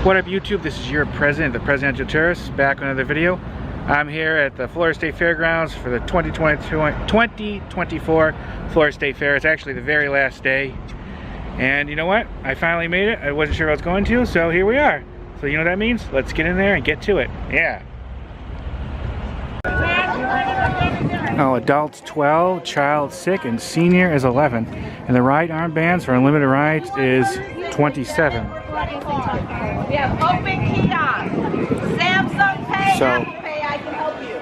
What up YouTube, this is your president, the Presidential Tourist, back with another video. I'm here at the Florida State Fairgrounds for the 2024 Florida State Fair. It's actually the very last day. And you know what? I finally made it. I wasn't sure I was going to, so here we are. So you know what that means? Let's get in there and get to it. Yeah. Oh, adults 12, child 6, and senior is 11. And the ride armbands for unlimited rides is 27. We have open kiosk, Samsung Pay, Apple Pay, I can help you.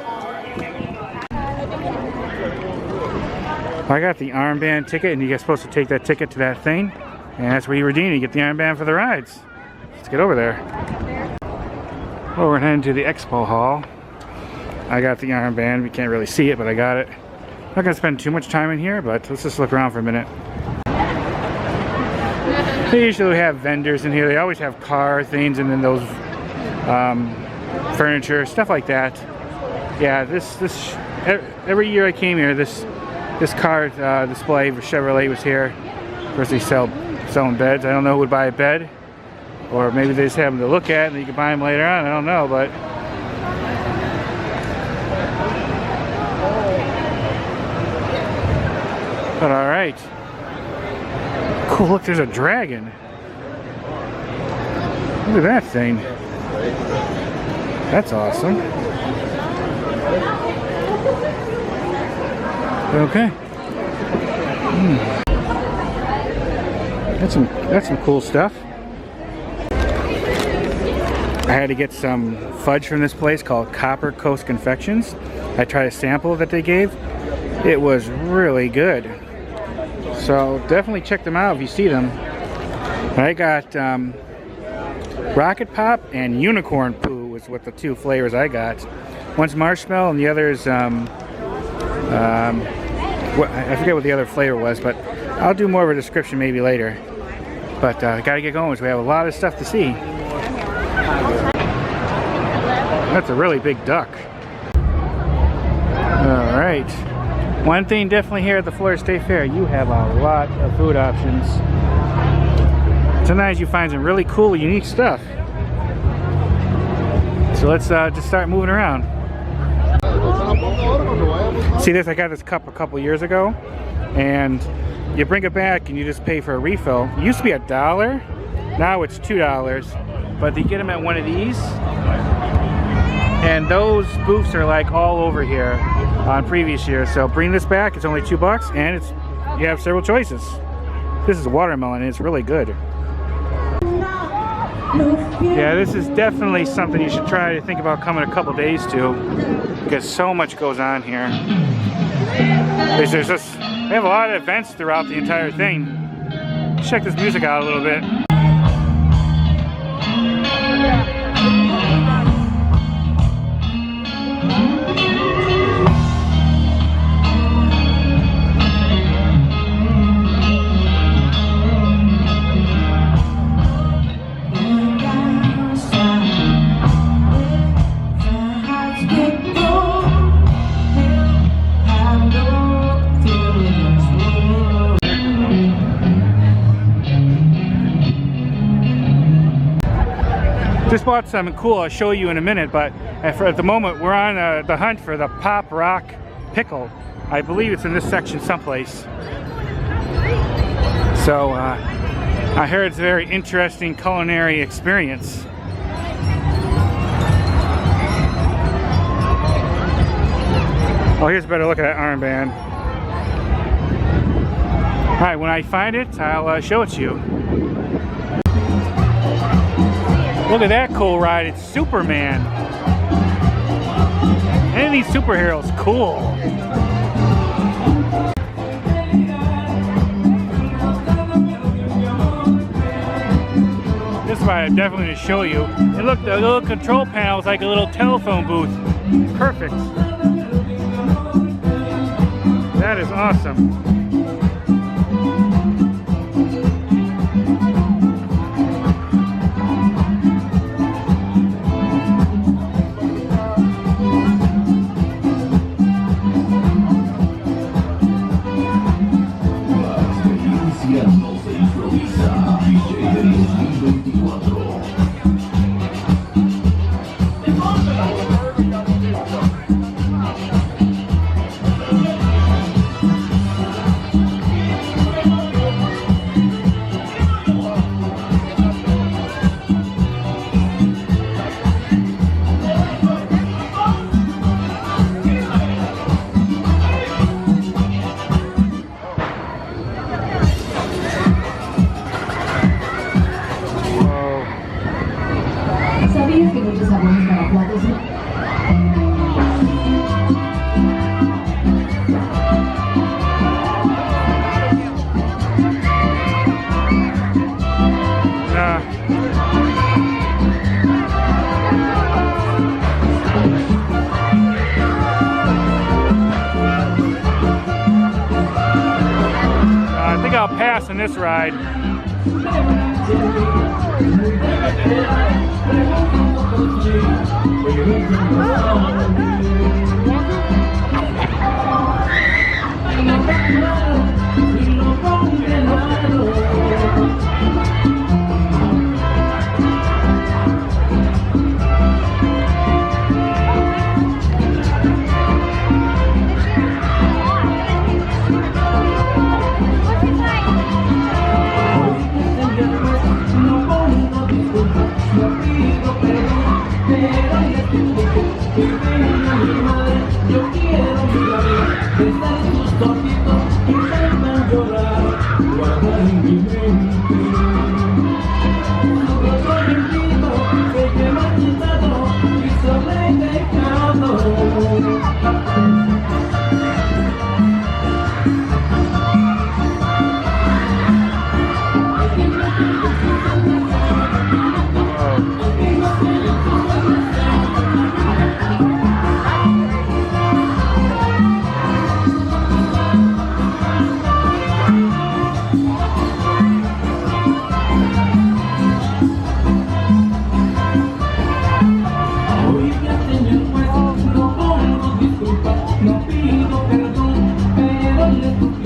I got the armband ticket, and you're supposed to take that ticket to that thing, and that's where you redeem it. You get the armband for the rides. Let's get over there. Well, we're heading to the expo hall. I got the armband. We can't really see it, but I got it. I'm not going to spend too much time in here, but let's just look around for a minute. They usually have vendors in here. They always have car things and then those furniture, stuff like that. Yeah, every year I came here, this car display for Chevrolet was here. Of course, they selling beds. I don't know who would buy a bed, or maybe they just have them to look at and you can buy them later on. I don't know, but all right. Cool, look, there's a dragon. Look at that thing. That's awesome. Okay. That's some cool stuff. I had to get some fudge from this place called Copper Coast Confections. I tried a sample that they gave. It was really good. So definitely check them out if you see them. I got Rocket Pop and Unicorn Poo is what the two flavors I got. One's marshmallow and the other is I forget what the other flavor was, but I'll do more of a description maybe later. But I gotta get going, so we have a lot of stuff to see. That's a really big duck. All right. One thing definitely here at the Florida State Fair, you have a lot of food options. Sometimes you find some really cool, unique stuff. So let's just start moving around. See this? I got this cup a couple years ago, and you bring it back and you just pay for a refill. It used to be $1, now it's $2, but you get them at one of these. And those booths are like all over here on previous years. So bring this back, it's only $2 and you have several choices. This is watermelon and it's really good. Yeah, this is definitely something you should try to think about coming a couple days to, because so much goes on here. They have a lot of events throughout the entire thing. Check this music out a little bit. Just bought something cool I'll show you in a minute, but at the moment we're on the hunt for the Pop Rock Pickle. I believe it's in this section someplace. So I heard it's a very interesting culinary experience. Oh, here's a better look at that armband. Alright, when I find it, I'll show it to you. Look at that cool ride, it's Superman. Any of these superheroes, cool. This ride I'm definitely going to show you. And look, the little control panel is like a little telephone booth. Perfect. That is awesome. Nos improvisa DJ de 2024. es que muchos sabores para platos, ¿no? I think I'll pass on this ride.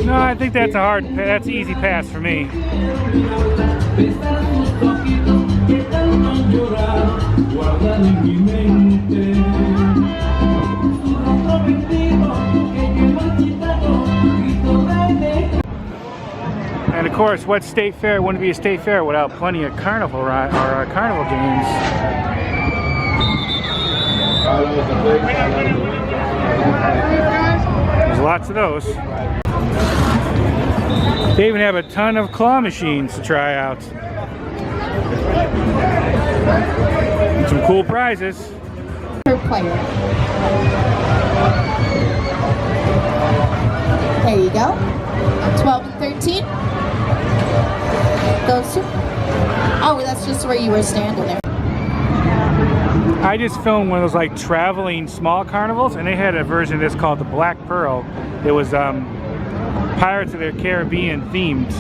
No, I think that's that's an easy pass for me. And of course, what state fair wouldn't be a state fair without plenty of carnival carnival games? There's lots of those. They even have a ton of claw machines to try out. And some cool prizes. Per player. There you go. 12 and 13. Those two. Oh, that's just where you were standing there. I just filmed one of those like traveling small carnivals, and they had a version of this called the Black Pearl. It was Pirates of the Caribbean themed.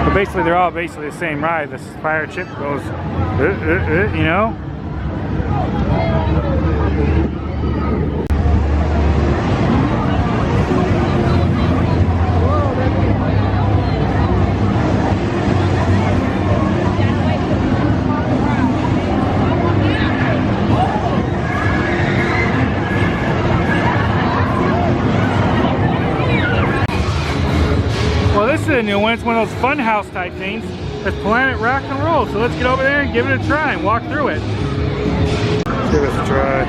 But basically, they're all basically the same ride. This pirate ship goes, you know. This is a new one. It's one of those fun house type things. It's Planet Rock and Roll. So let's get over there and give it a try and walk through it. Let's give it a try.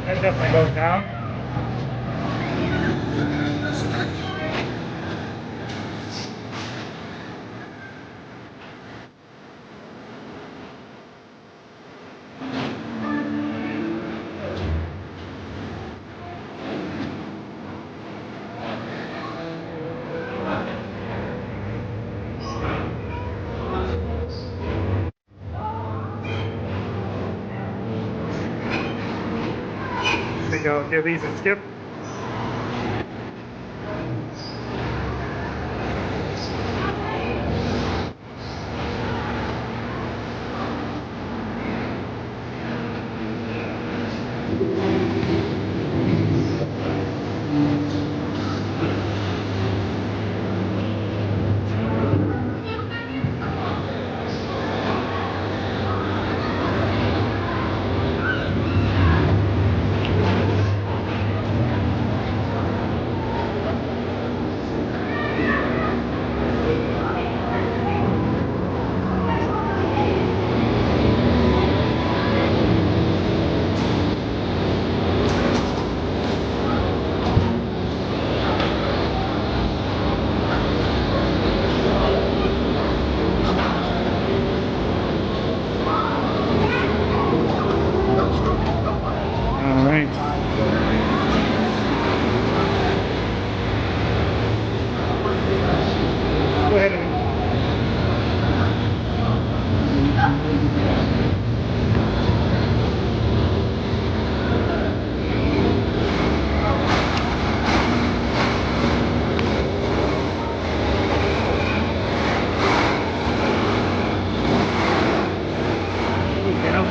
That definitely goes down. I think I'll give these a skip.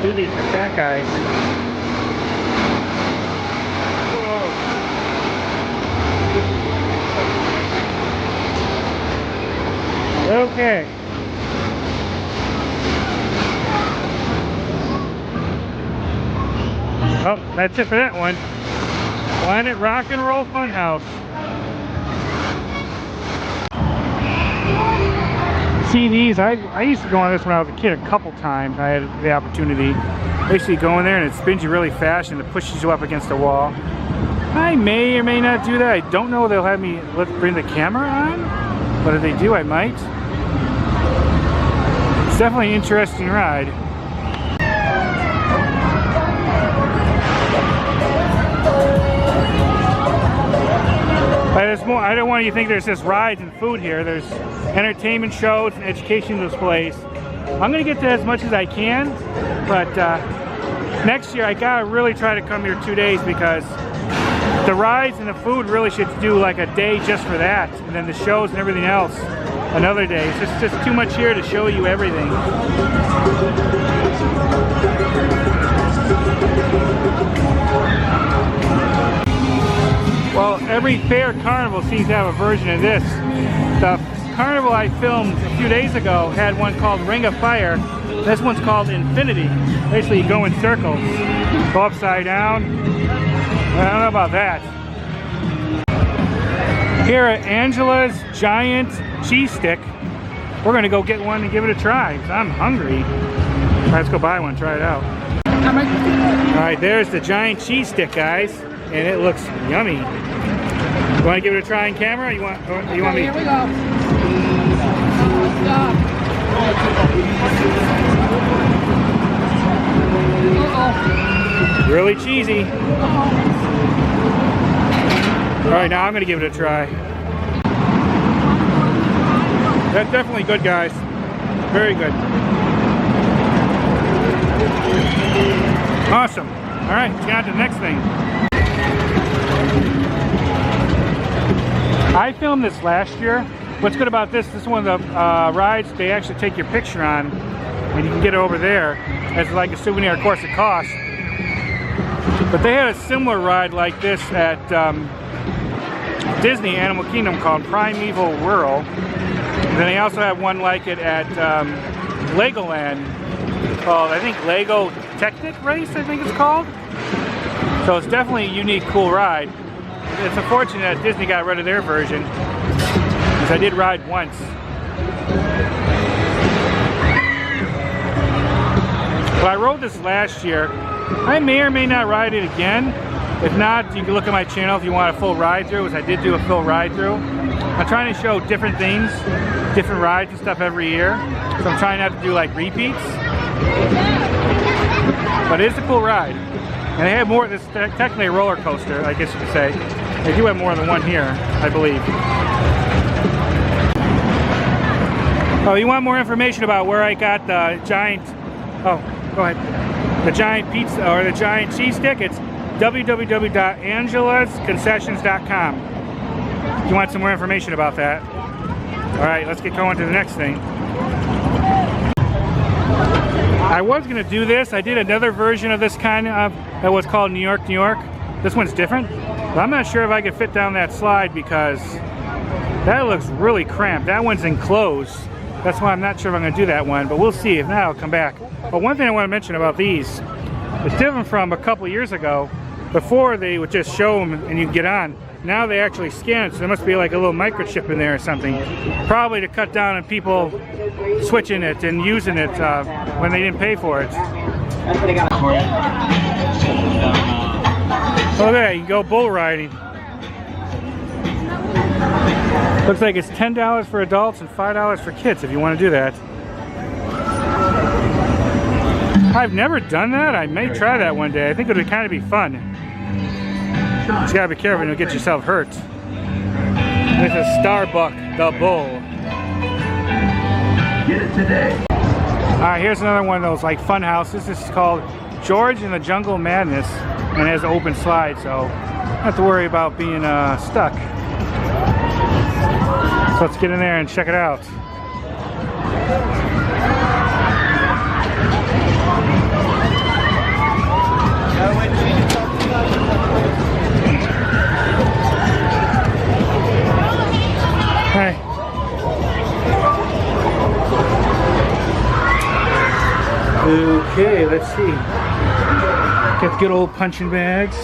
don't do these for fat guys. Okay. Oh, that's it for that one. Planet Rock and Roll Funhouse. See these? I used to go on this when I was a kid a couple times. I had the opportunity. Basically go in there and it spins you really fast and it pushes you up against the wall. I may or may not do that. I don't know if they'll have me bring the camera on, but if they do, I might. It's definitely an interesting ride. I don't want you to think there's just rides and food here. There's entertainment shows and education displays. I'm going to get to as much as I can, but next year I gotta really try to come here 2 days because the rides and the food really should do like a day just for that, and then the shows and everything else another day. It's just too much here to show you everything. Well, every fair carnival seems to have a version of this. The carnival I filmed a few days ago had one called Ring of Fire. This one's called Infinity. Basically you go in circles, go upside down. I don't know about that. Here at Angela's Giant Cheese Stick, we're gonna go get one and give it a try. I'm hungry. All right, let's go buy one, try it out. All right, there's the Giant Cheese Stick, guys, and it looks yummy. You want to give it a try on camera? Or you want me? Here we go. Really cheesy. All right, now I'm going to give it a try. That's definitely good, guys. Very good. Awesome. All right, let's get on to the next thing. I filmed this last year. What's good about this is one of the rides they actually take your picture on, and you can get it over there as like a souvenir. Of course, it costs. But they had a similar ride like this at Disney Animal Kingdom called Primeval Whirl. And then they also have one like it at Legoland called, I think, Lego Technic Race, I think it's called. So it's definitely a unique, cool ride. It's unfortunate that Disney got rid of their version, because I did ride once. Well, I rode this last year. I may or may not ride it again. If not, you can look at my channel if you want a full ride through, because I did do a full ride through. I'm trying to show different things, different rides and stuff every year. So I'm trying not to do like repeats. But it is a cool ride. And they have more, this is technically a roller coaster, I guess you could say. They do have more than one here, I believe. Oh, you want more information about where I got the giant, oh, go ahead. The giant pizza, or the giant cheese stick, it's www.angelasconcessions.com. If you want some more information about that. All right, let's get going to the next thing. I was going to do this. I did another version of this kind of, that was called New York, New York. This one's different. But I'm not sure if I could fit down that slide because that looks really cramped. That one's enclosed. That's why I'm not sure if I'm going to do that one, but we'll see. If not, I'll come back. But one thing I want to mention about these, it's different from a couple years ago. Before they would just show them and you can get on. Now they actually scan it, so there must be like a little microchip in there or something. Probably to cut down on people switching it and using it when they didn't pay for it. Oh, there, you can go bull riding. Looks like it's $10 for adults and $5 for kids if you want to do that. I've never done that. I may try that one day. I think it would kind of be fun. Just gotta be careful, you'll get yourself hurt. This is Starbuck the Bull. Get it today. Alright, here's another one of those like fun houses. This is called George and the Jungle Madness, and it has an open slide, so you don't have to worry about being stuck. So let's get in there and check it out. Okay, let's see. Get the good old punching bags.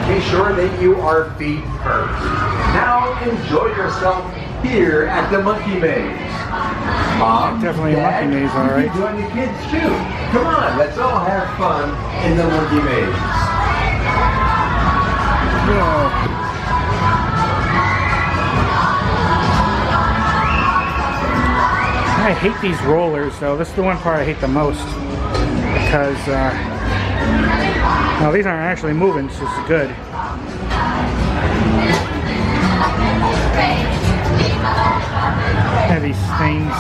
Be sure that you are feet first. Now enjoy yourself here at the Monkey Maze. Mom, Definitely a Dad, monkey maze, all you right. can join the kids too. Come on, let's all have fun in the Monkey Maze. Whoa. I hate these rollers though. This is the one part I hate the most because no, these aren't actually moving, so it's good. Have these things.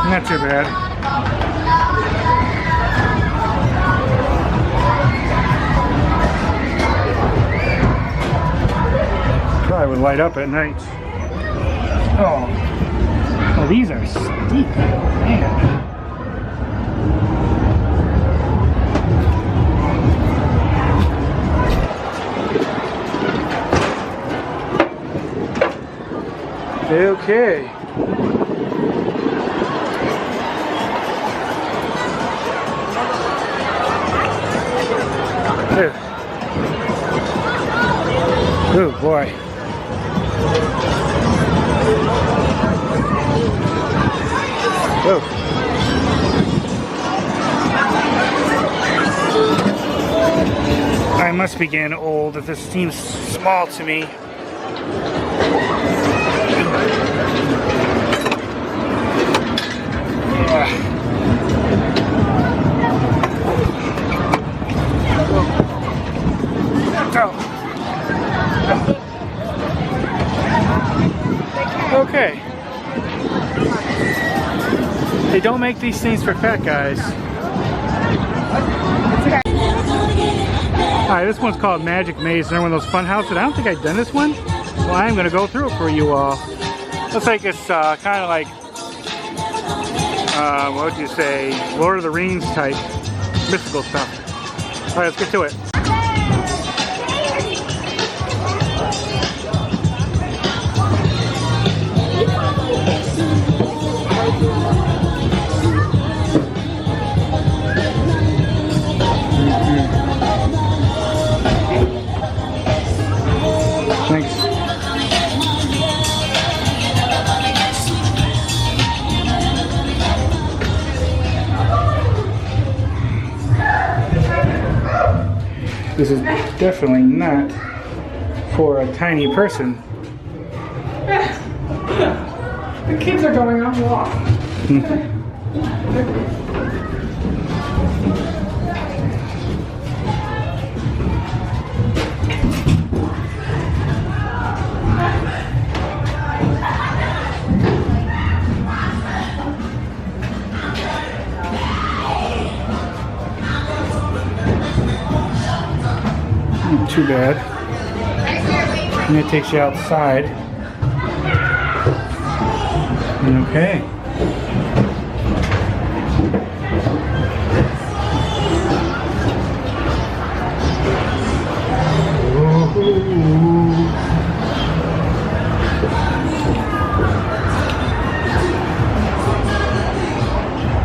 Not too bad. Probably would light up at night. Oh, these are steep, man. Okay. Oh boy. Oh. I must be getting old if this seems small to me. Yeah. Okay. They don't make these things for fat guys. Alright, this one's called Magic Maze. They're one of those fun houses. I don't think I've done this one. Well, I'm going to go through it for you all. Looks like it's kind of like, what would you say, Lord of the Rings type mystical stuff. Alright, let's get to it. Thanks. This is definitely not for a tiny person. The kids are going on a walk. Too bad. And it takes you outside. Okay.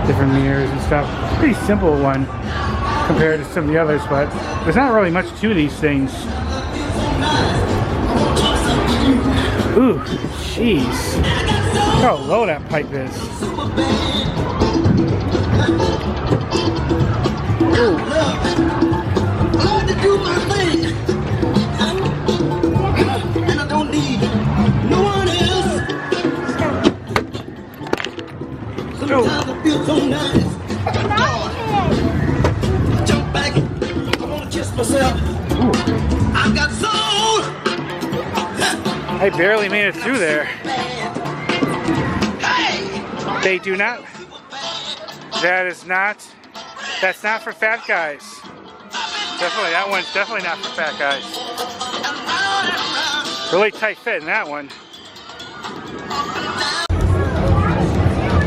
Different mirrors and stuff. Pretty simple one compared to some of the others, but there's not really much to these things. Ooh, jeez. Look how low that pipe is. Ooh. And I don't need no one else. Sometimes I feel so nice. Jump back. I wanna kiss myself. I've got soul. I barely made it through there. They do not. That's not for fat guys. Definitely, that one's definitely not for fat guys. Really tight fit in that one.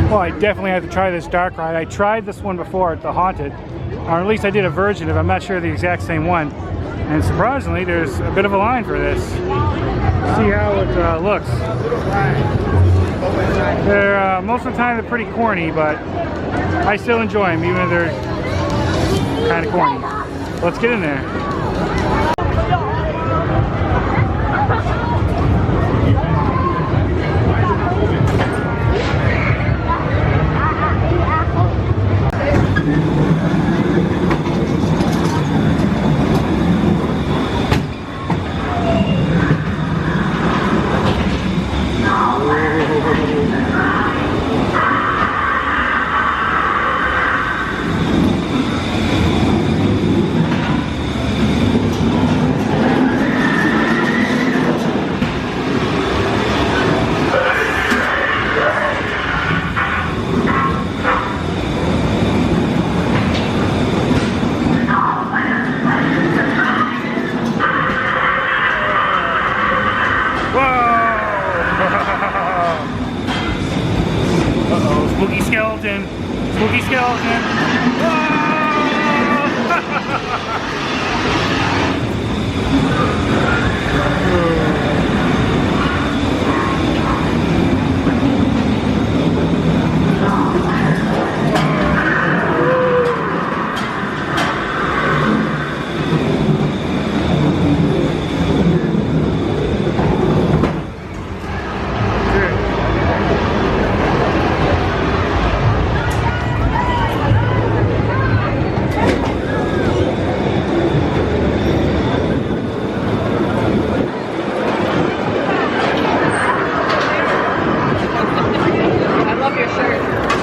Well, I definitely have to try this dark ride. I tried this one before at the Haunted, or at least I did a version of it. I'm not sure the exact same one. And surprisingly, there's a bit of a line for this. See how it looks. They're most of the time they're pretty corny, but I still enjoy them, even if they're kind of corny. Let's get in there. Spooky skeleton. Spooky skeleton.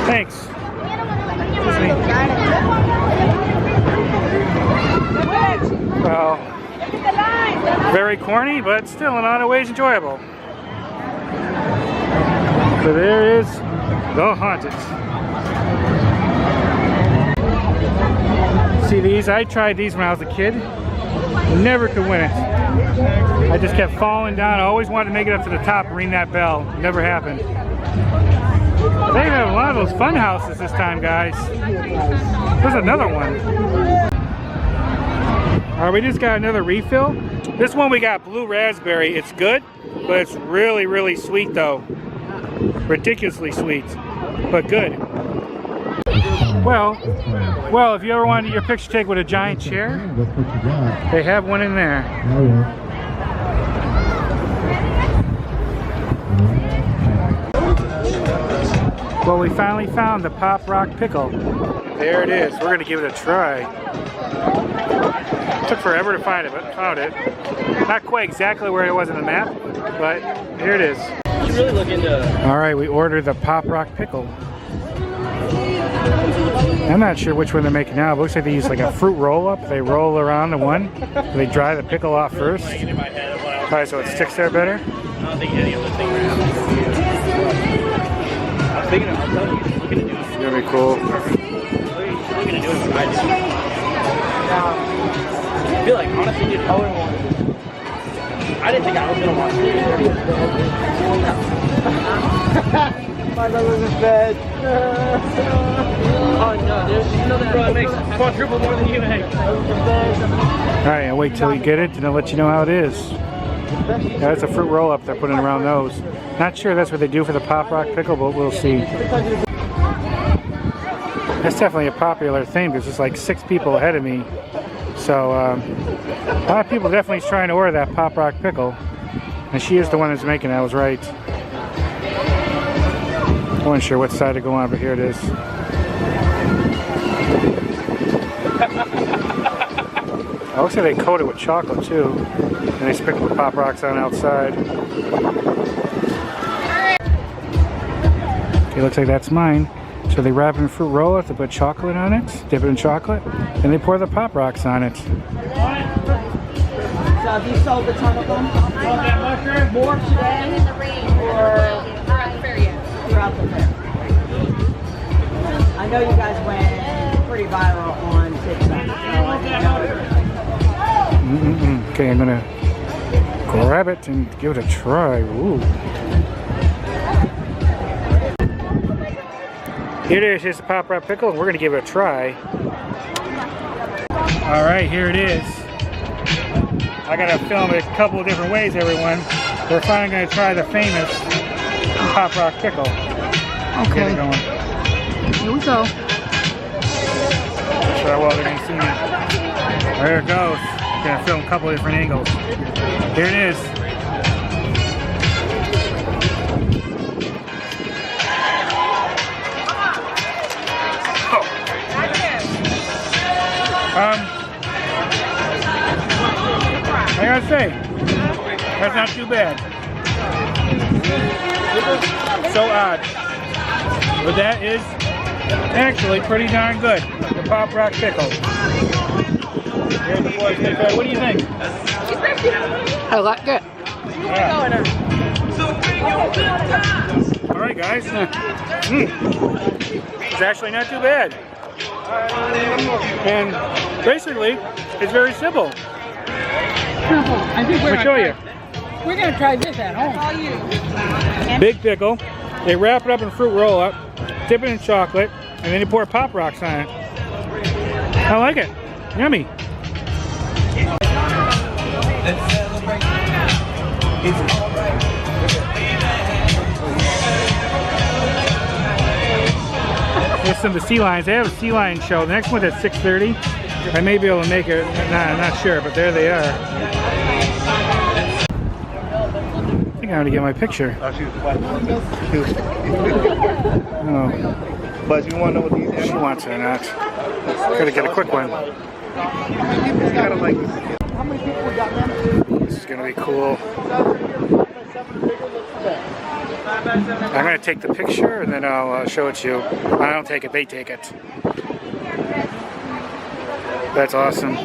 Thanks. Well, very corny, but still in a lot of ways enjoyable. So there is the Haunted. See these? I tried these when I was a kid. Never could win it. I just kept falling down. I always wanted to make it up to the top and ring that bell. Never happened. They have a lot of those fun houses this time, guys. There's another one. Alright, we just got another refill. This one we got blue raspberry. It's good, but it's really, really sweet though. Ridiculously sweet, but good. Well, if you ever wanted your picture taken with a giant chair, they have one in there. Well, we finally found the Pop Rock Pickle. There it is. We're gonna give it a try. It took forever to find it, but found it. Not quite exactly where it was in the map, but here it is. You really look into. All right, we ordered the Pop Rock Pickle. I'm not sure which one they're making now, but it looks like they use like a fruit roll-up. They roll around the one, they dry the pickle off first. Probably so it sticks there better. I don't think any of those things are happening. I was thinking, I'll tell you, you're looking to do it. It's gonna be cool. You're looking to do it what I do. I feel like, honestly, dude, I didn't think I was gonna watch it. My brother's in bed. Oh no, dude. You know that bro makes quadruple more than you make. Alright, I'll wait till you get it and I'll let you know how it is. Yeah, that's a fruit roll-up they're putting around those. Not sure that's what they do for the Pop Rock Pickle, but we'll see. That's definitely a popular thing because there's like 6 people ahead of me. So a lot of people definitely trying to order that Pop Rock Pickle. And she is the one that's making it, I was right. I wasn't sure what side to go on, but here it is. It looks like they coat it with chocolate too. And they sprinkle the Pop Rocks on outside. Okay, looks like that's mine. So they wrap it in fruit roll-up, they put chocolate on it, dip it in chocolate, and they pour the Pop Rocks on it. So have you sold a ton of them? More today or throughout the fair yet? Throughout the fair. I know you guys went pretty viral on TikTok. Okay, I'm gonna grab it and give it a try. Ooh. Here it is. Here's the Pop Rock Pickle, and we're going to give it a try. All right, here it is. I got to film it a couple of different ways, everyone. We're finally going to try the famous Pop Rock Pickle. Okay. Get it going. Here we go. So well, they're going to see me. There it goes. Going to film a couple of different angles. Here it is. I gotta say, that's not too bad. So odd. But that is actually pretty darn good. The Pop Rock Pickle. Here's the boys. What do you think? I like it. Yeah. Alright guys. It's actually not too bad. And basically, it's very simple. I think Let me show you. We're gonna try this at home. Big pickle. They wrap it up in fruit roll up, dip it in chocolate, and then you pour Pop Rocks on it. I like it. Yummy. There's some of the sea lions. They have a sea lion show. The next one's at 6:30. I may be able to make it. Nah, I'm not sure, but there they are. I think I'm gonna get my picture. Oh, shoot. Oh, But you want to know what these she wants it or not. Gotta get a quick one. kind of like. This is gonna be cool. I'm gonna take the picture and then I'll show it to you. I don't take it, they take it. That's awesome.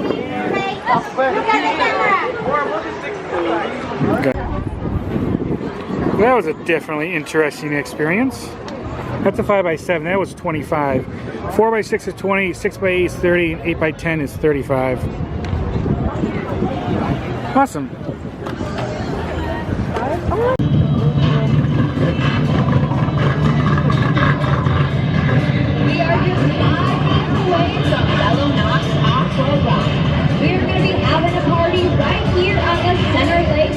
Okay. That was a definitely interesting experience. That's a 5x7, that was 25. 4x6 is 20, 6x8 is 30, and 8x10 is 35. Awesome. We are just 5 minutes away from Bellow Knox Aqua Rock. We're going to be having a party right here on the Center Lake.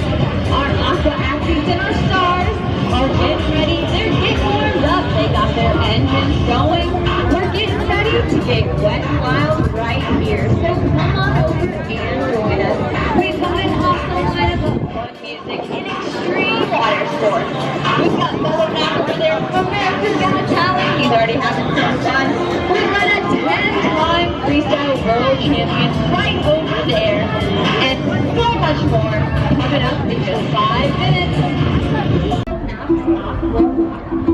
Our aqua athletes and our stars are getting ready. They're getting warmed up. They got their engines going. We're getting ready to get wet and wild right here. So come on over and join us. We've got an awesome lineup of fun music and extreme water sports. We've got Bellow Knox over there from America's Got Talent. He's already having some fun. We've got a 10-time freestyle world champion right over there. And so much more coming up in just 5 minutes.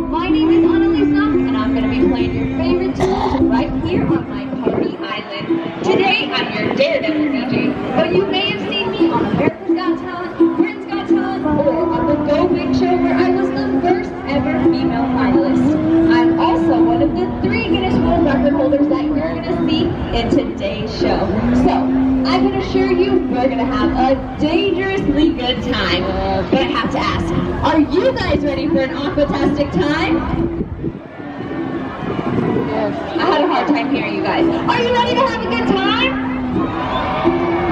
My name is Annalisa, and I'm going to be playing your favorite tunes right here on my party island. Today, I'm your Daredevil DJ, but you may have seen me on America's Got Talent, Britain's Got Talent, or on the Go Big Show, where I was the first ever female finalist. I'm also one of the 3 Guinness World Record holders that you're going to see in today's show. So, I can assure you, we're going to have a dangerously good time. But I have to ask, are you guys ready for an aquatastic time? I had a hard time hearing you guys. Are you ready to have a good time?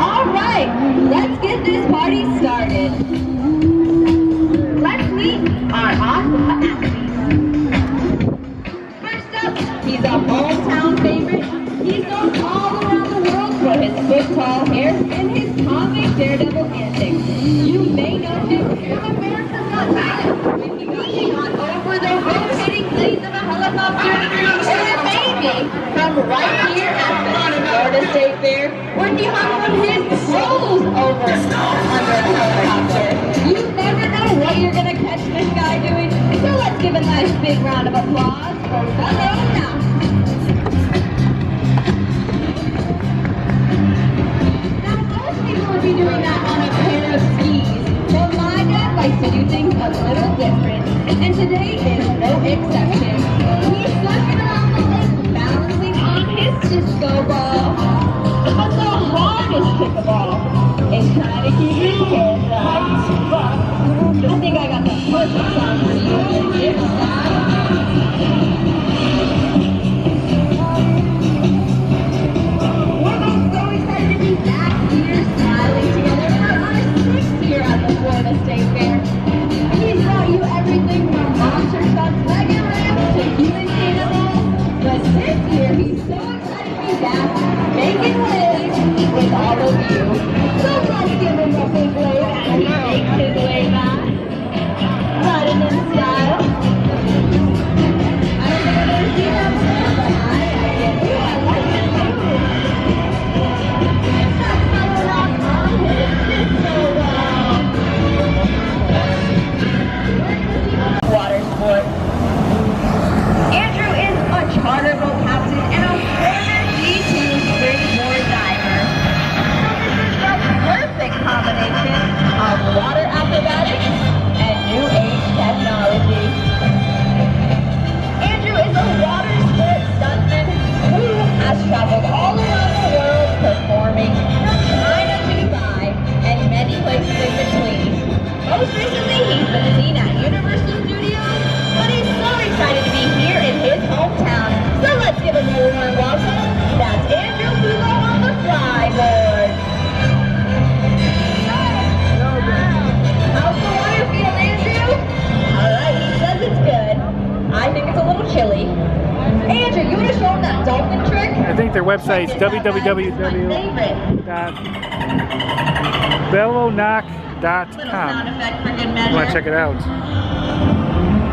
All right, let's get this party started. Let's meet our aqua athletes. First up, he's a hometown favorite. He's known all around the world for his foot-tall hair and his comic daredevil antics. You may know him from America's Got Talent, when he got shot over the rotating blades of a helicopter, or maybe from right here at the Florida State Fair, when he hung from his clothes over under a helicopter. You never know what you're going to catch this guy doing, so let's give a nice big round of applause for Bellow Knox. Would be doing that on a pair of skis. But my dad likes to do things a little different, and today is no exception. He's surfing around the lake, balancing on his disco ball. But the hardest pickleball is trying to keep his head right. I think I got the perfect song for you. making waves with all of you. So let's give him a big wave as he makes his way back. Riding in style. I don't think I've ever seen that before, but I get it. I like it too. That fellow rock on his so well. Water sport. Andrew is a charter boat captain and a former D2 springboard diver. So this is the perfect combination of water acrobatics and new age technology. Andrew is a water sport stuntman who has traveled all around the world performing from China to Dubai and many places in between. Most recently, he's been seen at Universal Studios, but he's so excited to be here in his hometown. So let's give him a warm welcome. That's Andrew Pickle on the flyboard. How's the water feel, Andrew? All right, he says it's good. I think it's a little chilly. Andrew, you want to show him that dolphin trick? I think their website is www.bellonock.com. You want to check it out?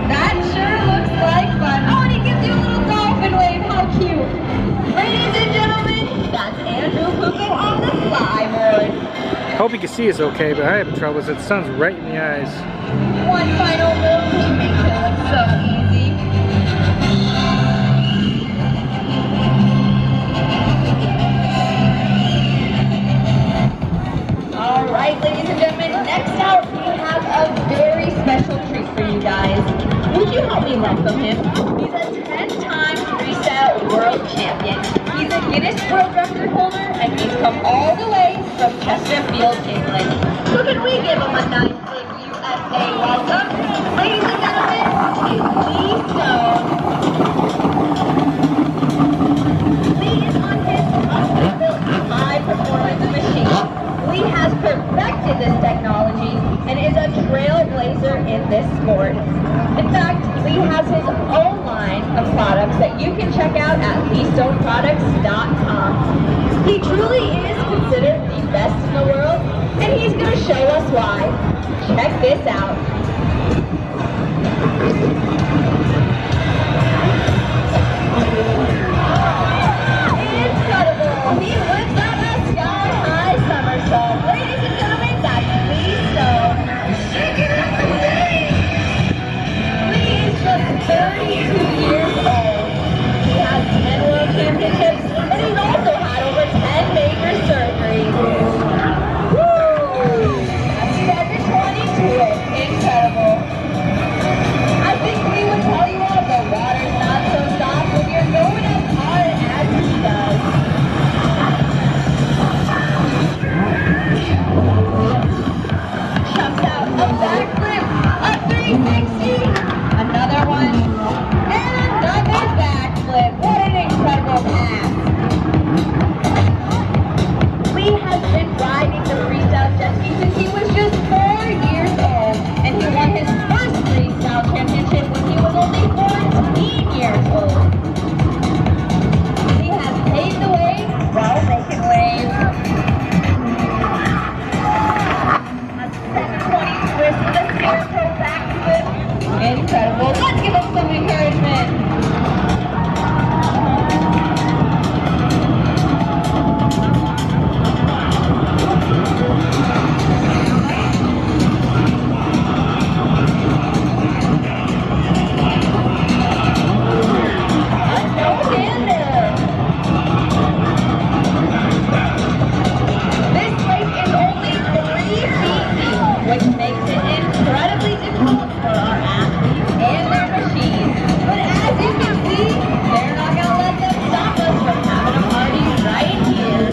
That sure looks like fun. Oh, and he gives you a little dolphin wave. How cute. Ladies and gentlemen, that's Andrew Pickle on the flyboard. Hope you can see us okay, but I have trouble because the sun's right in the eyes. One final move, he makes it look so easy. All right, ladies and gentlemen, next out we have a very special treat for you guys. Would you help me welcome him? He's a 10-time freestyle world champion. He's a Guinness World Record holder, and he's come all the way from Chesterfield, England. So can we give him a nice big USA welcome? Ladies and gentlemen, it's Lee Stone. Lee is on his custom-built high-performance machine. Lee has perfected this technology and is a trailblazer in this sport. In fact, Lee has his own line of products that you can check out at LeeStoneProducts.com. He truly is considered the best in the world, and he's going to show us why. Check this out. Incredible! He lifts up a sky-high somersault. Ladies and gentlemen, that's Lee Stone. Shake it up and Lee! Lee is just 32 years old. He has 10 world championships, and he's also had over 10 major surgeries. Woo! That's 720 to it. Incredible. I think Lee would tell you all the water's not so soft when you're going as hard as he does. Jumps out a backflip, a 360, another one, and another backflip. What an incredible pass. Lee has been riding the freestyle jet ski since he was just 4 years old, and he won his first freestyle championship when he was only 14 years old. He has paved the way while making waves. A 720 twist with a spherical backflip. Incredible. Let's give him some encouragement. This lake is only 3 feet deep, which makes it incredibly difficult for our athletes and their machines. But as you can see, they're not going to let them stop us from having a party right here.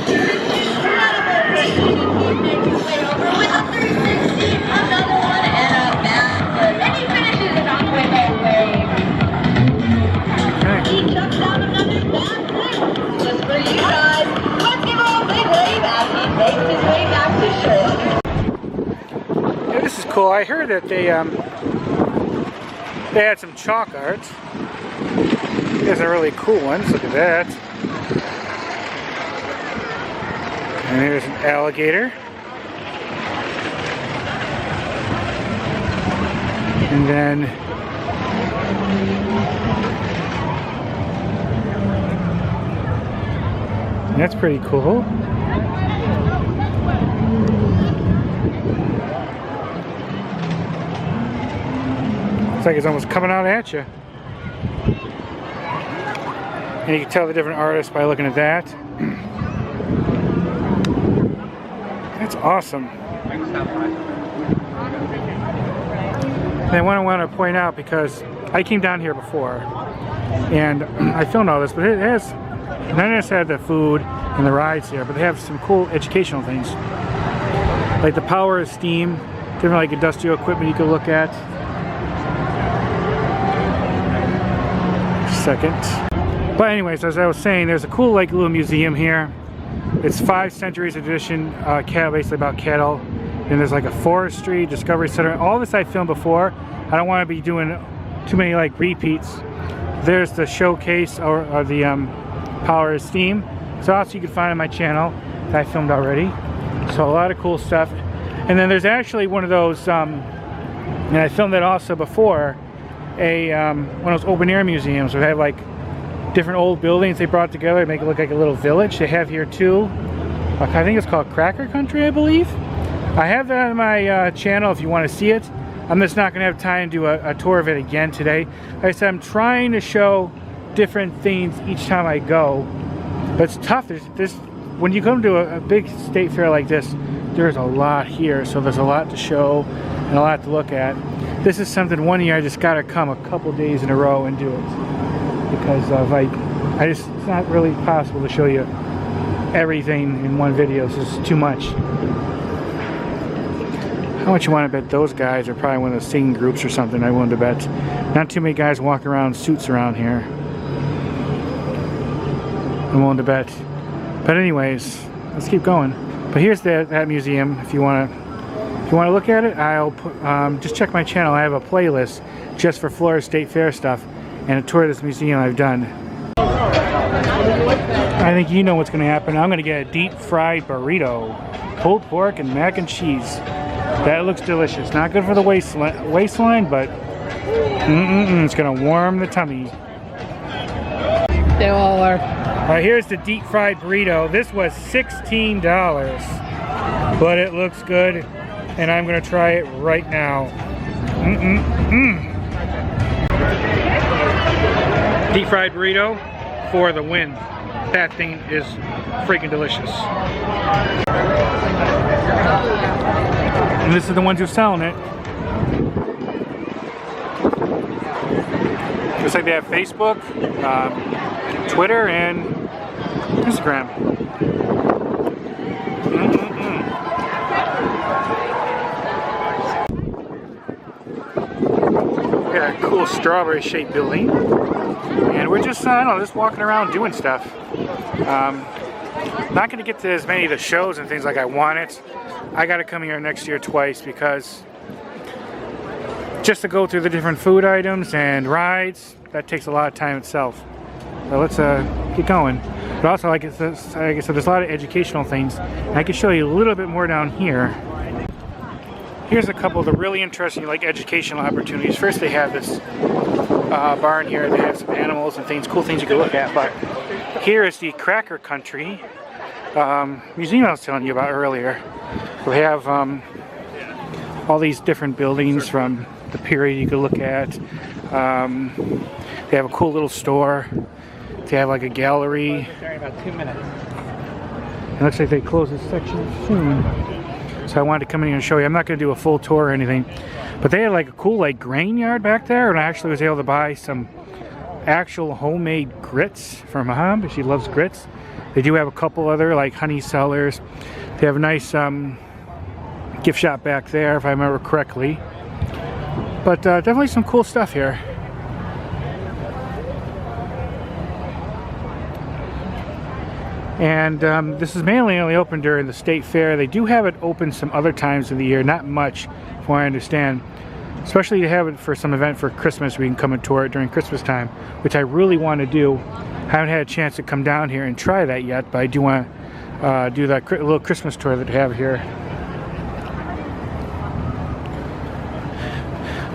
This is incredible race. He makes his way over with a 360, another one, and a backflip. And he finishes it off with a wave. He chucks out another backflip just for you guys. Let's give him a big wave as he makes his way back to shore. Yeah, this is cool. I heard that they had some chalk art. There's some really cool ones. Look at that. And there's an alligator. And then that's pretty cool. Looks like it's almost coming out at you. And you can tell the different artists by looking at that. That's awesome. And I want to point out, because I came down here before and I filmed all this, but it has not necessarily the food and the rides here, but they have some cool educational things. Like the power of steam, different like industrial equipment you can look at. Second. But anyways, as I was saying, there's a cool like little museum here. It's 5 centuries edition cattle, basically about cattle. And there's like a forestry, discovery center. All this I filmed before. I don't want to be doing too many like repeats. There's the showcase or the power of steam. So also you can find on my channel that I filmed already. So a lot of cool stuff. And then there's actually one of those, and I filmed that also before, one of those open air museums where they have like different old buildings they brought together to make it look like a little village. They have here too. I think it's called Cracker Country, I believe. I have that on my channel if you want to see it. I'm just not going to have time to do a tour of it again today. Like I said, I'm trying to show different things each time I go. But it's tough. When you come to a big state fair like this, there's a lot here. So there's a lot to show and a lot to look at. This is something one year I just got to come a couple days in a row and do it. Because of it's not really possible to show you everything in one video. It's just too much. How much you want to bet those guys are probably one of the singing groups or something? I willing to bet. Not too many guys walking around in suits around here. I'm willing to bet. But anyways, let's keep going. But here's that museum. If you want to look at it, I'll put, just check my channel. I have a playlist just for Florida State Fair stuff and a tour of this museum I've done. I think you know what's going to happen. I'm going to get a deep fried burrito, pulled pork and mac and cheese. That looks delicious. Not good for the waistline, but it's going to warm the tummy. They all are. Alright, here's the deep fried burrito. This was $16, but it looks good, and I'm going to try it right now. Deep fried burrito for the win. That thing is freaking delicious. And this is the ones who's selling it. Looks like they have Facebook, Twitter, and Instagram. We got a cool strawberry shaped building. And we're just, I don't know, just walking around doing stuff. Not going to get to as many of the shows and things like I wanted. I got to come here next year twice because just to go through the different food items and rides, that takes a lot of time itself. So let's get going. But also, like I said, there's a lot of educational things. And I can show you a little bit more down here. Here's a couple of the really interesting like educational opportunities. First, they have this barn here. They have some animals and things, cool things you can look at. But here is the Cracker Country museum I was telling you about earlier. We have all these different buildings from the period you can look at. They have a cool little store. They have like a gallery. About 2 minutes. It looks like they close this section soon. So I wanted to come in here and show you. I'm not going to do a full tour or anything. But they had like a cool like grain yard back there. And I actually was able to buy some actual homemade grits for Mom. She loves grits. They do have a couple other like honey cellars. They have a nice gift shop back there if I remember correctly. But definitely some cool stuff here. And this is mainly only open during the state fair. They do have it open some other times of the year, not much from what I understand. Especially to have it for some event for Christmas, we can come and tour it during Christmas time, which I really want to do. I haven't had a chance to come down here and try that yet, but I do want do that little Christmas tour that they have here.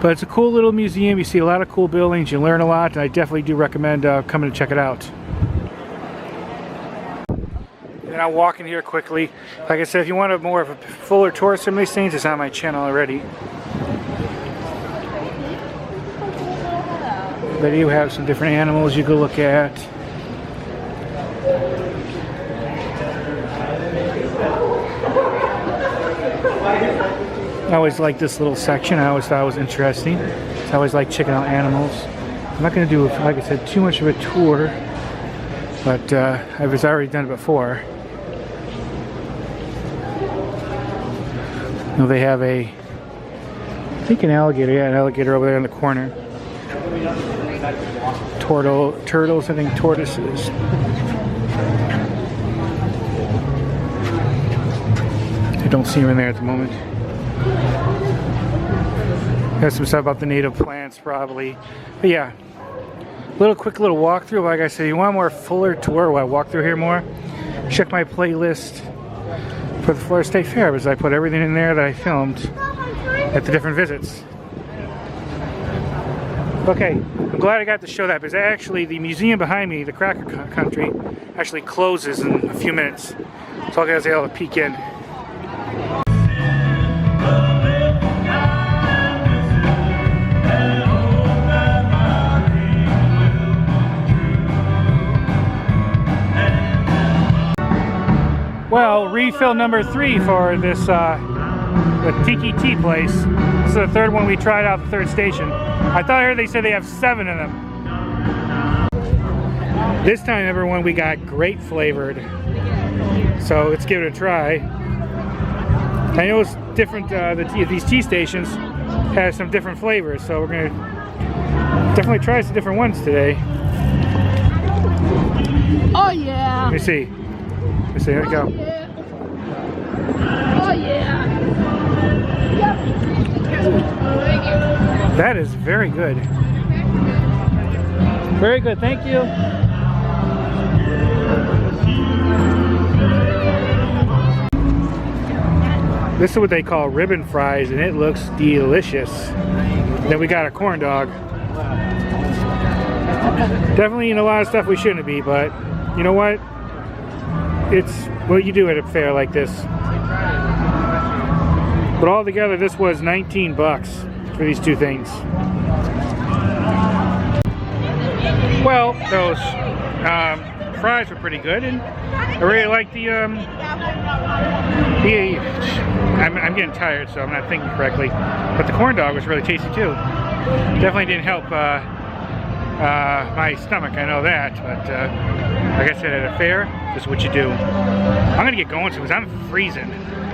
But it's a cool little museum. You see a lot of cool buildings. You learn a lot, and I definitely do recommend coming to check it out. And I'll walk in here quickly. Like I said, if you want more of a fuller tour of some of these things, it's on my channel already. But you have some different animals you can look at. I always like this little section. I always thought it was interesting. So I always like checking out animals. I'm not going to do, like I said, too much of a tour, but I've already done it before. You know, they have I think an alligator. Yeah, an alligator over there in the corner. Turtles, I think tortoises. I don't see them in there at the moment. There's some stuff about the native plants probably. But yeah, quick little walkthrough. Like I said, you want a more fuller tour where I walk through here more, check my playlist for the Florida State Fair, because I put everything in there that I filmed at the different visits. Okay, I'm glad I got to show that, because actually the museum behind me, the Cracker Country, actually closes in a few minutes. So I'll get able to peek in. Well, refill number 3 for this the Tiki Tea place. This is the third one we tried out, the third station. I thought I heard they said they have 7 of them. This time, everyone, we got grape flavored. So let's give it a try. I know it's different. These tea stations have some different flavors, so we're gonna definitely try some different ones today. Oh yeah. Let me see. Here we go. Oh yeah. That is very good. Very good, thank you. This is what they call ribbon fries, and it looks delicious. Then we got a corn dog. Definitely eating a lot of stuff we shouldn't be, but you know what? It's what you do at a fair like this. But altogether, this was 19 bucks for these 2 things. Well, those fries were pretty good, and I really like I'm getting tired, so I'm not thinking correctly. But the corn dog was really tasty too. Definitely didn't help my stomach, I know that. But like I said, at a fair, this is what you do. I'm gonna get going soon because I'm freezing.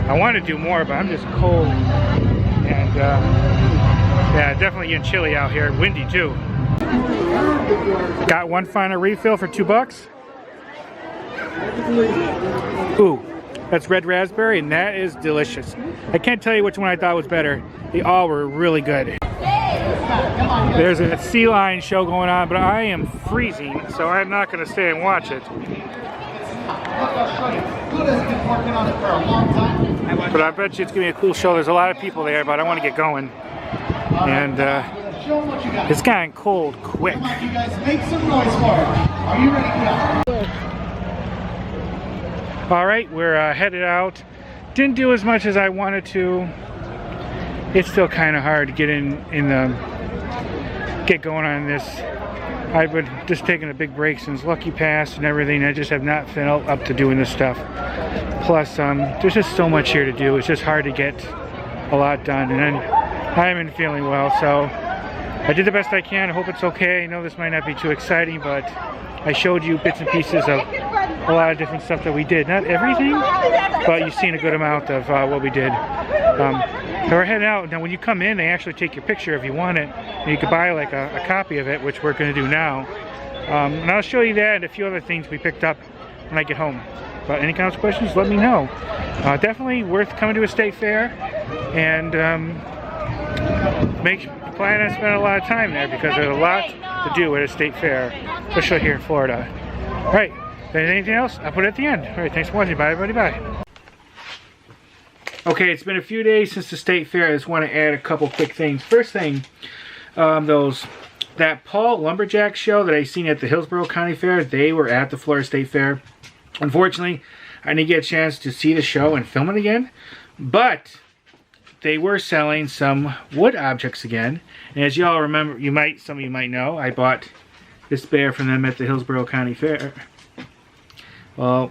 I want to do more, but I'm just cold. And yeah, definitely getting chilly out here. Windy too. Got one final refill for $2. Ooh, that's red raspberry, and that is delicious. I can't tell you which one I thought was better. They all were really good. There's a sea lion show going on, but I am freezing, so I'm not going to stay and watch it. But I bet you it's going to be a cool show. There's a lot of people there, but I want to get going. And it's gotten cold quick. Come on, you guys, make some noise for it. Are you ready to go? Alright, we're headed out. Didn't do as much as I wanted to. It's still kind of hard to get get going on this. I've been just taking a big break since Lucky Pass and everything. I just have not felt up to doing this stuff. Plus, there's just so much here to do. It's just hard to get a lot done. And then I haven't been feeling well, so I did the best I can. I hope it's okay. I know this might not be too exciting, but I showed you bits and pieces of a lot of different stuff that we did. Not everything, but you've seen a good amount of what we did. So we're heading out. Now when you come in, they actually take your picture if you want it. And you can buy like a copy of it, which we're going to do now. And I'll show you that and a few other things we picked up when I get home. But any kind of questions, let me know. Definitely worth coming to a state fair, and plan on spending a lot of time there because there's a lot to do at a state fair, especially here in Florida. All right, there's anything else, I'll put it at the end. All right, thanks for watching. Bye, everybody. Bye. Okay, it's been a few days since the state fair. I just want to add a couple quick things. First thing, that Paul Lumberjack show that I seen at the Hillsborough County Fair, they were at the Florida State Fair. Unfortunately, I didn't get a chance to see the show and film it again, but they were selling some wood objects again. And as y'all remember, some of you might know, I bought this bear from them at the Hillsborough County Fair. Well,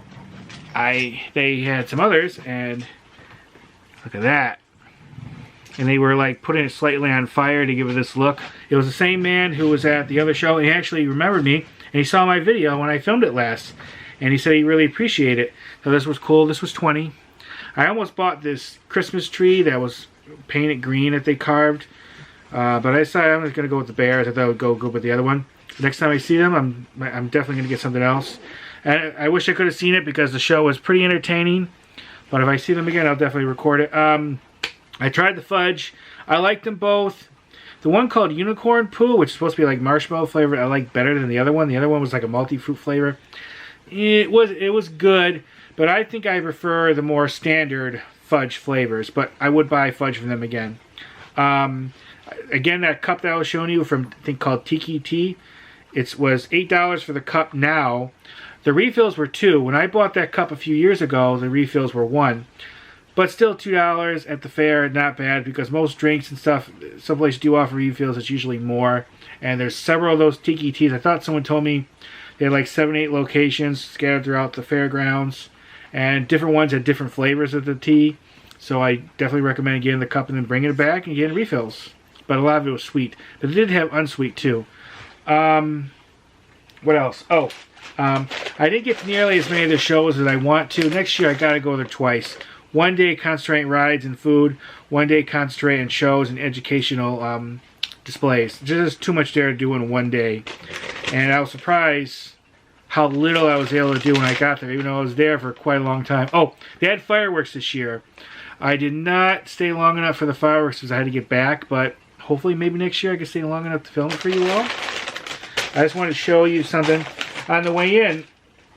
they had some others, and look at that. And they were like putting it slightly on fire to give it this look. It was the same man who was at the other show. He actually remembered me, and he saw my video when I filmed it last. And he said he really appreciated it. So this was cool. This was $20. I almost bought this Christmas tree that was painted green that they carved. But I decided I'm just going to go with the bears. I thought I would go good with the other one. Next time I see them, I'm definitely going to get something else. And I wish I could have seen it because the show was pretty entertaining. But if I see them again, I'll definitely record it. I tried the fudge. I liked them both. The one called Unicorn Poo, which is supposed to be like marshmallow flavored, I like better than the other one. The other one was like a multi-fruit flavor. It was good, but I think I prefer the more standard fudge flavors. But I would buy fudge from them again. Again, that cup that I was showing you from, I think, called Tiki Tea. It was $8 for the cup now. The refills were $2. When I bought that cup a few years ago, the refills were $1. But still $2 at the fair, not bad, because most drinks and stuff, some places do offer refills, it's usually more. And there's several of those Tiki Teas. I thought someone told me they had like 7 or 8 locations scattered throughout the fairgrounds. And different ones had different flavors of the tea. So I definitely recommend getting the cup and then bringing it back and getting refills. But a lot of it was sweet. But they did have unsweet too. What else? Oh, I didn't get to nearly as many of the shows as I want to. Next year I gotta go there twice. One day concentrate on rides and food. One day concentrate on shows and educational displays. Just too much there to do in one day. And I was surprised how little I was able to do when I got there, even though I was there for quite a long time. Oh, they had fireworks this year. I did not stay long enough for the fireworks because I had to get back, but hopefully maybe next year I can stay long enough to film it for you all. I just wanted to show you something. On the way in,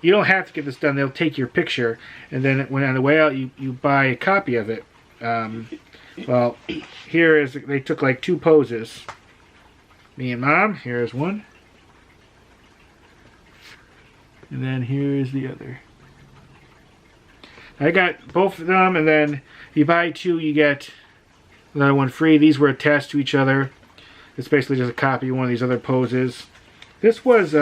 you don't have to get this done. They'll take your picture, and then when on the way out, you buy a copy of it. Well, here is, they took like 2 poses. Me and Mom, here's one. And then here's the other. I got both of them, and then if you buy 2, you get another one free. These were attached to each other. It's basically just a copy of one of these other poses. This was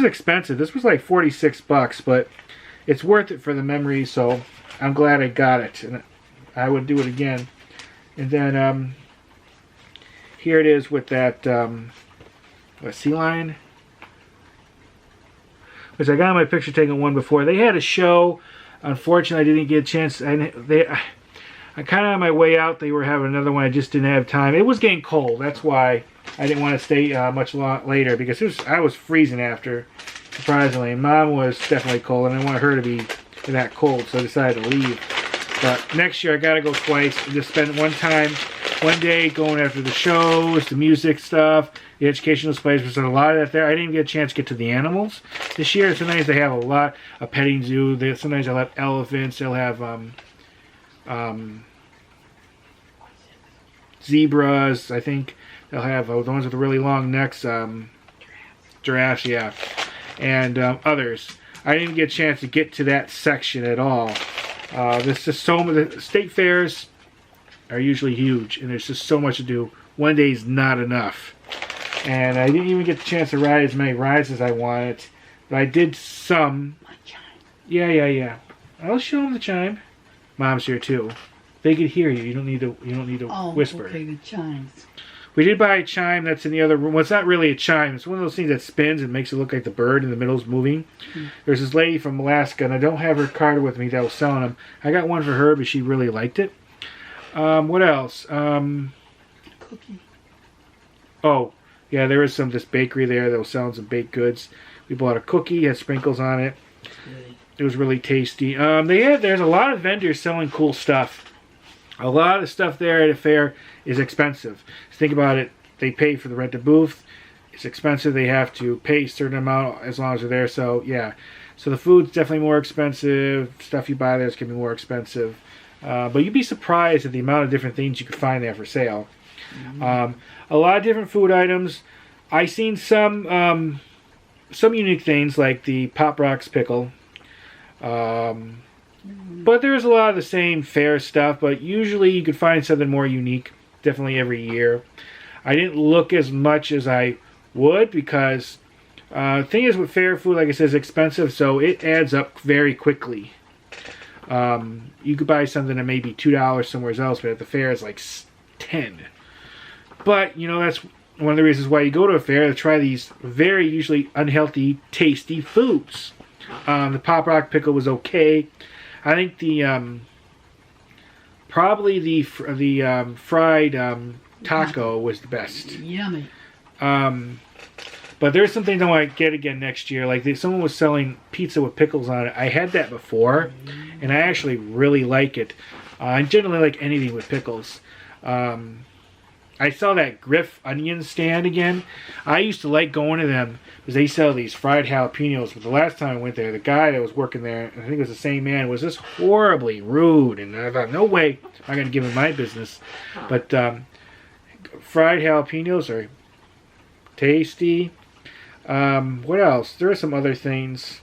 expensive. This was like $46, but it's worth it for the memory, so I'm glad I got it, and I would do it again. And then here it is with that sea lion, which I got my picture taken one before. They had a show. Unfortunately, I didn't get a chance. I kind of on my way out, they were having another one. I just didn't have time. It was getting cold. That's why I didn't want to stay much later, because I was freezing after, surprisingly. And Mom was definitely cold, and I didn't want her to be that cold, so I decided to leave. But next year, I got to go twice and just spend one day going after the shows, the music stuff, the educational displays. There's a lot of that there. I didn't get a chance to get to the animals this year. Sometimes they have a petting zoo. Sometimes they'll have elephants. They'll have zebras, I think. They'll have the ones with the really long necks, giraffes, yeah, and others. I didn't get a chance to get to that section at all. There's just so many. The state fairs are usually huge, and there's just so much to do. One day is not enough. And I didn't even get the chance to ride as many rides as I wanted, but I did some. Yeah. I'll show them the chime. Mom's here too. They could hear you. You don't need to whisper. Okay, the chimes. We did buy a chime that's in the other room. Well, it's not really a chime. It's one of those things that spins and makes it look like the bird in the middle is moving. There's this lady from Alaska, and I don't have her card with me that was selling them. I got one for her, but she really liked it. What else? Cookie. Oh, yeah, there was this bakery there that was selling some baked goods. We bought a cookie, had sprinkles on it. It was really tasty. There's a lot of vendors selling cool stuff. A lot of stuff there at a fair is expensive. Think about it. They pay for the rent of booth. It's expensive. They have to pay a certain amount as long as they're there. So yeah, so the food's definitely more expensive. Stuff you buy there is going to be more expensive. But you'd be surprised at the amount of different things you could find there for sale. A lot of different food items. I seen some unique things like the P.O Box pickle. But there's a lot of the same fair stuff, but usually you could find something more unique, definitely every year. I didn't look as much as I would because the thing is with fair food, like I said, it's expensive, so it adds up very quickly. You could buy something that may be $2 somewhere else, but at the fair it's like 10. But, you know, that's one of the reasons why you go to a fair, to try these very usually unhealthy, tasty foods. The P.O Box pickle was okay. I think the probably the fried taco was the best. Yummy. But there's some things I want to get again next year. Like someone was selling pizza with pickles on it. I had that before, and I actually really like it. I generally like anything with pickles. I saw that Griff onion stand again. I used to like going to them because they sell these fried jalapenos. But the last time I went there, the guy that was working there, I think it was the same man, was just horribly rude. And I thought, no way I'm going to give him my business. But fried jalapenos are tasty. What else? There are some other things.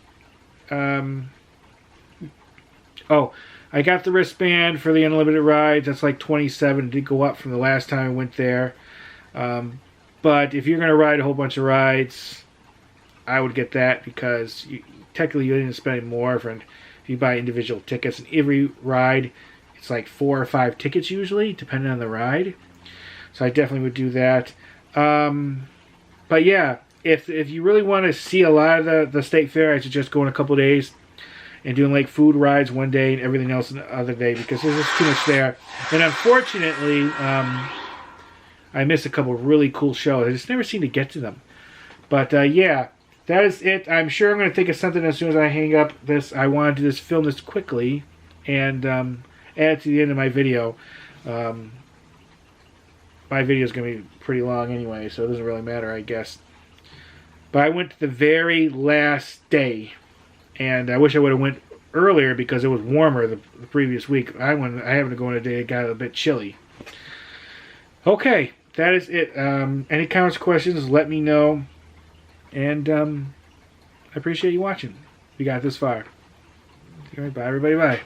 Oh, I got the wristband for the unlimited rides. That's like $27. It did go up from the last time I went there. But if you're going to ride a whole bunch of rides, I would get that because technically you didn't spend more if you buy individual tickets. And every ride, it's like 4 or 5 tickets usually, depending on the ride. So I definitely would do that. But yeah, if you really want to see a lot of the state fair, I suggest going a couple days and doing like food rides one day and everything else the other day because there's just too much there. And unfortunately, I missed a couple of really cool shows. I just never seem to get to them. But yeah, that is it. I'm sure I'm going to think of something as soon as I hang up this. I wanted to just film this quickly and add it to the end of my video. My video is going to be pretty long anyway, so it doesn't really matter, I guess. But I went to the very last day. And I wish I would have went earlier because it was warmer the previous week. I happened to go on a day it got a bit chilly. Okay, that is it. Any comments, questions, let me know. And I appreciate you watching. If you got this far. Bye, everybody. Bye.